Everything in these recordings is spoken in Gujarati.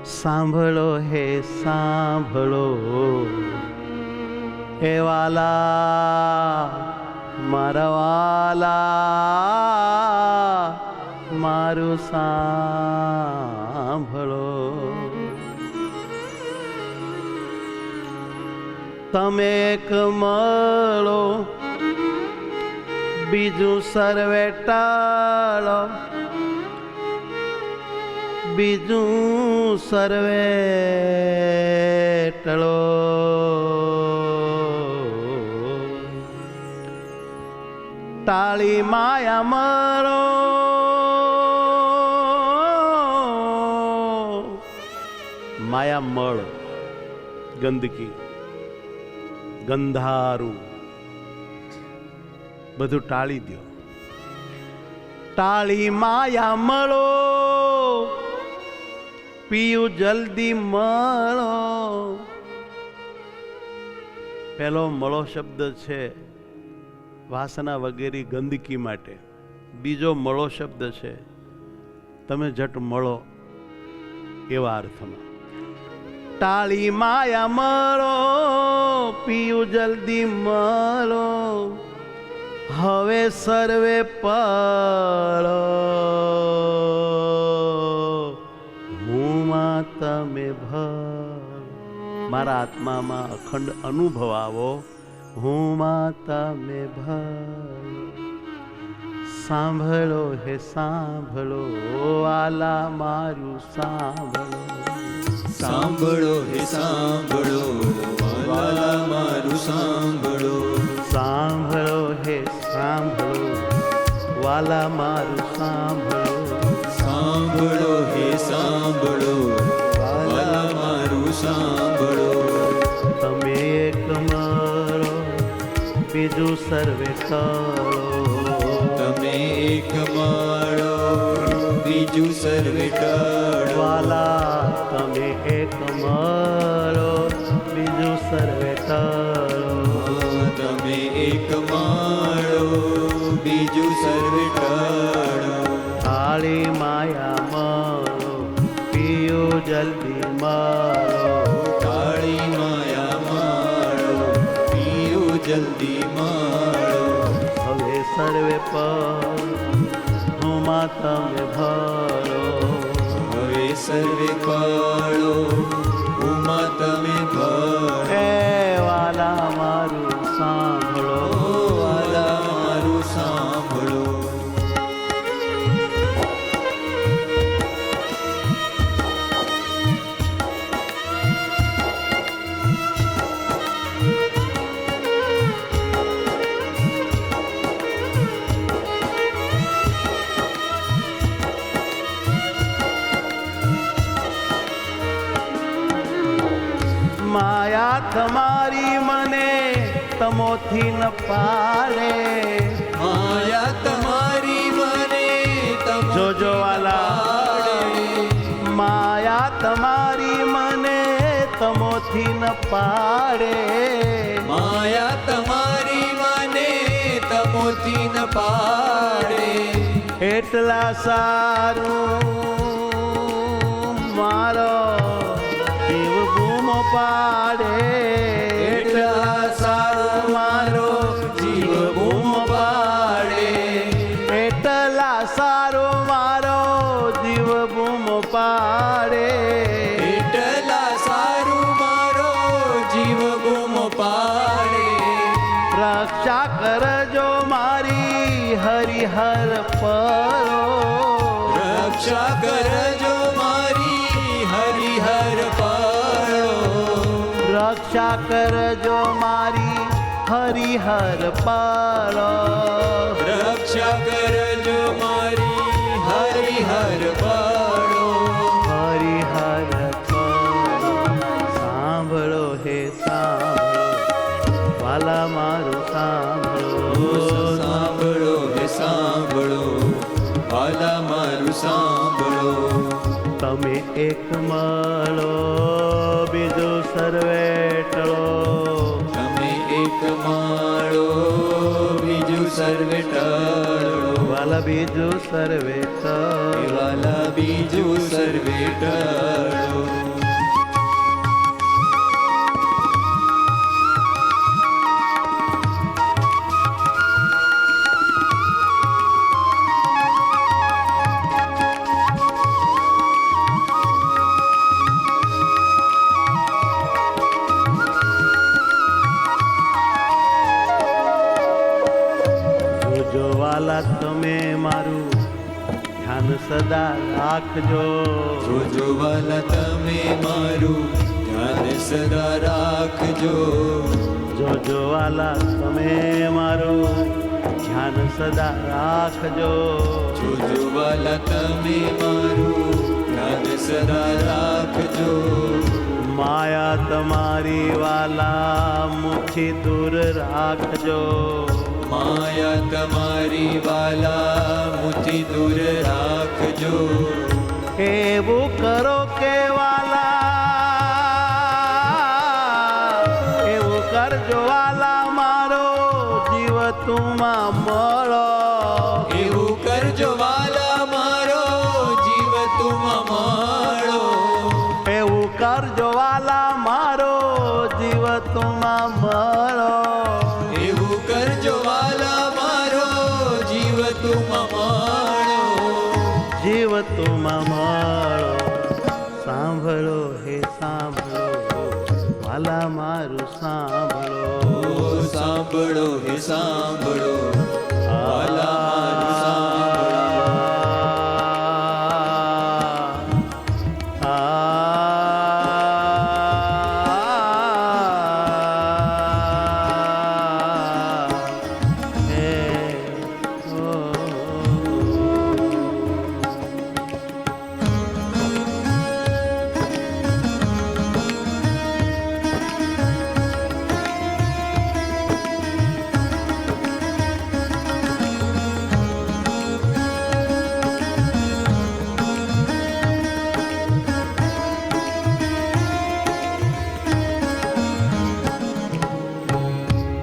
સાંભળો હે સાંભળો હે વાલા મારા વાલા મારું સાંભળો. તમે એક મળો બીજું સર્વે ટાળો, બીજું સર્વે ટળો. ટાળી માયા મરો માયા મળ ગંદકી ગંધારું બધું ટાળી દો. ટાળી માયા મળો પીયું જલ્દી મળો. પહેલો મળો શબ્દ છે વાસના વગેરે ગંદકી માટે. બીજો મળો શબ્દ છે તમે જટ મળો એવા અર્થમાં. ટાળી માયા મળો પીયું જલ્દી મળો, હવે સર્વે પળો હું માં તમે ભળો. મારા આત્મામાં અખંડ અનુભવ આવો, હું માં તમે ભળો. સાંભળો હે સાંભળો વાલા મારું સાંભળો. સાંભળો હે સાંભળો વાલા મારું સાંભળો. સાંભળો હે સાંભળો વાલા મારું સાંભળો. સાંભળો હે સાંભળો વાલા મારું સાંભળો. તમે એક મળો બીજું સર્વે ટળો. તમે એક મળો બીજું સર્વે ટળો. વાલા તમે એક મળો બીજું સર્વે ટળો. તમે એક મળો બીજું સર્વે ટળો. ટાળી માયા મળો પીયું જલ્દી મળો. કાળી માયા મળો પીયું જલ્દી મળો. હવે સર્વે પર હું માં તમે ભળો. હવે સર્વે પળો ઉમા તમે ભળો. એ વાલા મારું સાંભળો. વાલા મારું સાંભળો. માયા તમારી મને તમોથી ન પાડે. માયા તમારી મને જોજો વાલા માયા તમારી મને તમોથી ન પાડે. માયા તમારી મને તમોથી ન પાડે. એટલા સારું મારો જીવ બૂમો પાડે. એટલા સારું મારો જીવ બૂમો પાડે. એટલા સારો મારો જીવ બૂમો પાડે. એટલા સારું મારો જીવ બૂમો પાડે. રક્ષા કરજો મારી હરિહર પરો. રક્ષા કરજો મારી હરિહર પરો. રક્ષા કરજો મારી હરિહર પરો. રક્ષા કરજો મારી હરિહર પરો. હરિહર પરો. સાંભળો હે સાંભળો વાલા મારું સાંભળો. સાંભળો હે સાંભળો વાલા મારું સાંભળો. તમે એક મળો બીજું સર્વે ટળો. તમે એક મળો બીજું સર્વે ટળો. વાલા બીજું સર્વે ટળો. વાલા બીજું સર્વે ટળો. સદા રાખજો. જોજો વાલા તમે મારું ધ્યાન સદા રાખજો. જોજો વાલા તમે મારું ધ્યાન સદા રાખજો. જોજો વાલા તમે મારું ધ્યાન સદા રાખજો. માયા તમારી વાલા મુખથી દૂર રાખજો. માયા તમારી વાલા મુઠી દૂર રાખજો. એવું કરો કે વાલા, એવું કરજો વાલા મારો જીવ તુમાં મળો. એવું કરજો વાલા મારો જીવ તુમાં મળો. એવું કરજો વાલા મારો જીવ તુમાં મળો. એવું કરજો વાલા મારો જીવ તુમાં મળો. જીવ તુમાં મળો. સાંભળો હે સાંભળો વાલા મારું સાંભળો. સાંભળો હે સાંભળો વાલા મારું સાંભળો.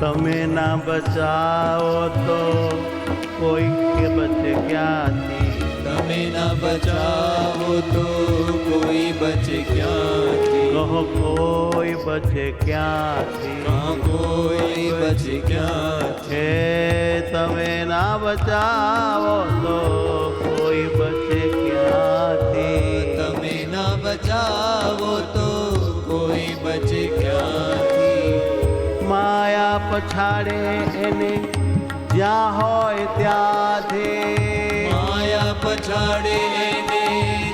તમે ના બચાવો તો કોઈ કે બચે ક્યાંથી. તમે ના બચાવો તો કોઈ બચે ક્યાંથી. કહો કોઈ બચે ક્યાંથી. કોઈ બચે ક્યાંથી. હે તમે ના બચાવો તો કોઈ બચે ક્યાંથી. તમે ના બચાવો તો કોઈ બચે ક્યાંથી. માયા પછાડે એને જ્યાં હોય ત્યાંથી. માયા પછાડે એને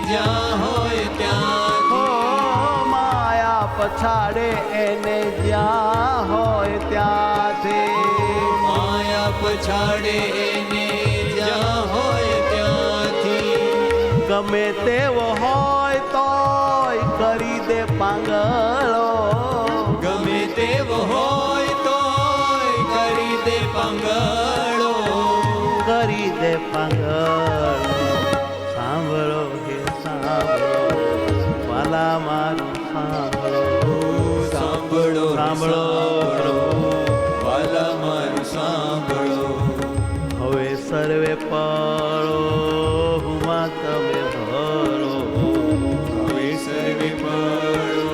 જ્યાં હોય ઓ ત્યાંથી. માયા પછાડે એને જ્યાં હોય ત્યાંથી. માયા પછાડે એને જ્યાં હોય ત્યાંથી. ગમે તેવો હોય તોય કરી દે પાંગળો. ગમે તેવો હોય તોય કરી દે પાંગળો. કરી દે પાંગળો. સાંભળો હે સાંભળો વાલા મારું સાંભળો. સાંભળો સાંભળો વાલા મારું સાંભળો. હવે સર્વે પળો હુમાં તમે ભરો. હવે સર્વે પડો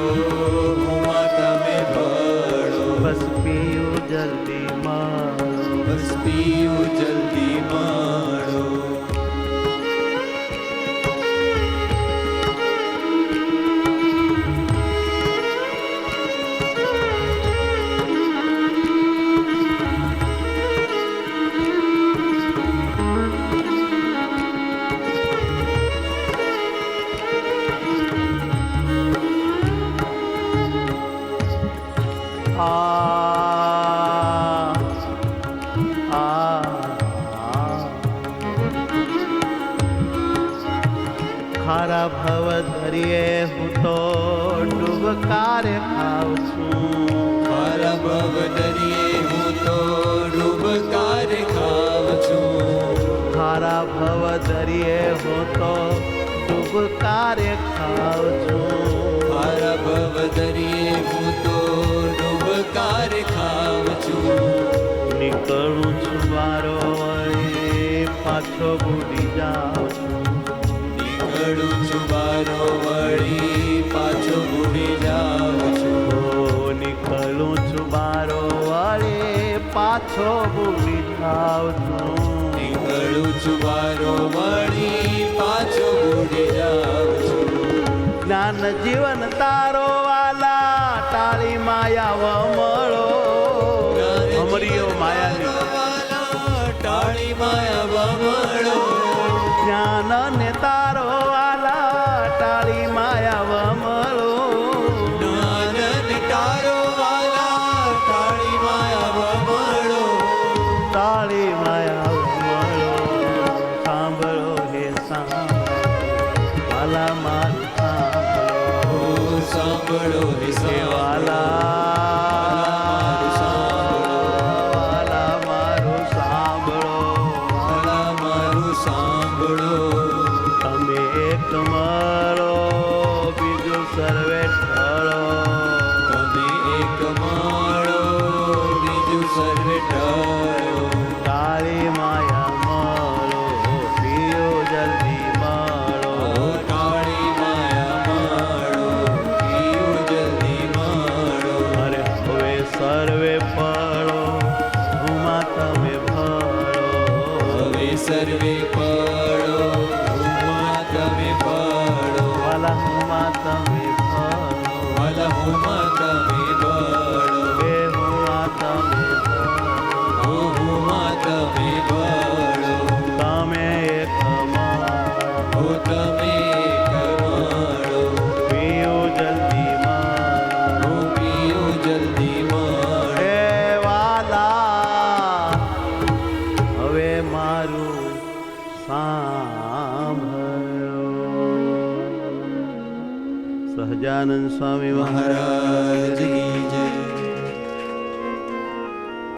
હુંમાં તમે ભળો. બસ પીયું જલ્દી મારો. બસ પીવું જલ્દી માળો. ખારા ભવ ધરીએ હું તો ડૂબકારે ખાઉં છું. મારા ભવ દરિયે હું તો ડૂબકાર ખાવ છું. ખારા ભવ ધરીએ હું તો ડૂબકારે ખાઉં છું. મારા ભવ દરિયે હું તો ડૂબકાર ખાવ છું. નીકળું છું મારો વળી પાછો ભૂલી જાઉં છું. નીકળું છું બારો વળી પાછો ભૂલી જાઉં છું. નીકળું છું બારો વળી પાછો ભૂલી જાઉં છું. નીકળું છું બારો વળી પાછો ભૂલી જાઉં છું. જ્ઞાન જીવન તારો વાલા ટાળી માયા વમળો. અમરીઓ માયાની ટાળી માયા વમળો. જ્ઞાન ને તારો વાલા ટાળી માયા વમળો જ્ઞાન તારો વાલા કાળી માયા વમળો ટાળી માયા વમળો સાંભળો હે સાંભળો વાલા મારું સાંભળો ઓ સાંભળો હે વાલા વાલા મારું સાંભળો વાલા મારું સાંભળો તમે એક મળો બીજું સર્વે ઠળો તમે એક માળો બીજું સર્વે ઠળો કાળી માયા મળો પીઓ જલ્દી મળો કાળી માયા માળો પીઓ જલ્દી માળો અરે હવે સર્વે ફળો હુમાં તમે ફળો હવે સર્વે પડો હુમાં તમે પડો વાલા હુમાં તમે ફળો વાલા હુમાં તમે પડો હે હુમાં તમે ફળો હુમાં તમે પડો તમે એક મળો ઓ તમે એક માળો પીઓ જલ્દી મળો ઓ પીઓ જલ્દી માળો હે વાલા હવે મારું સાંભળો સહજાનંદ સ્વામી મહારાજ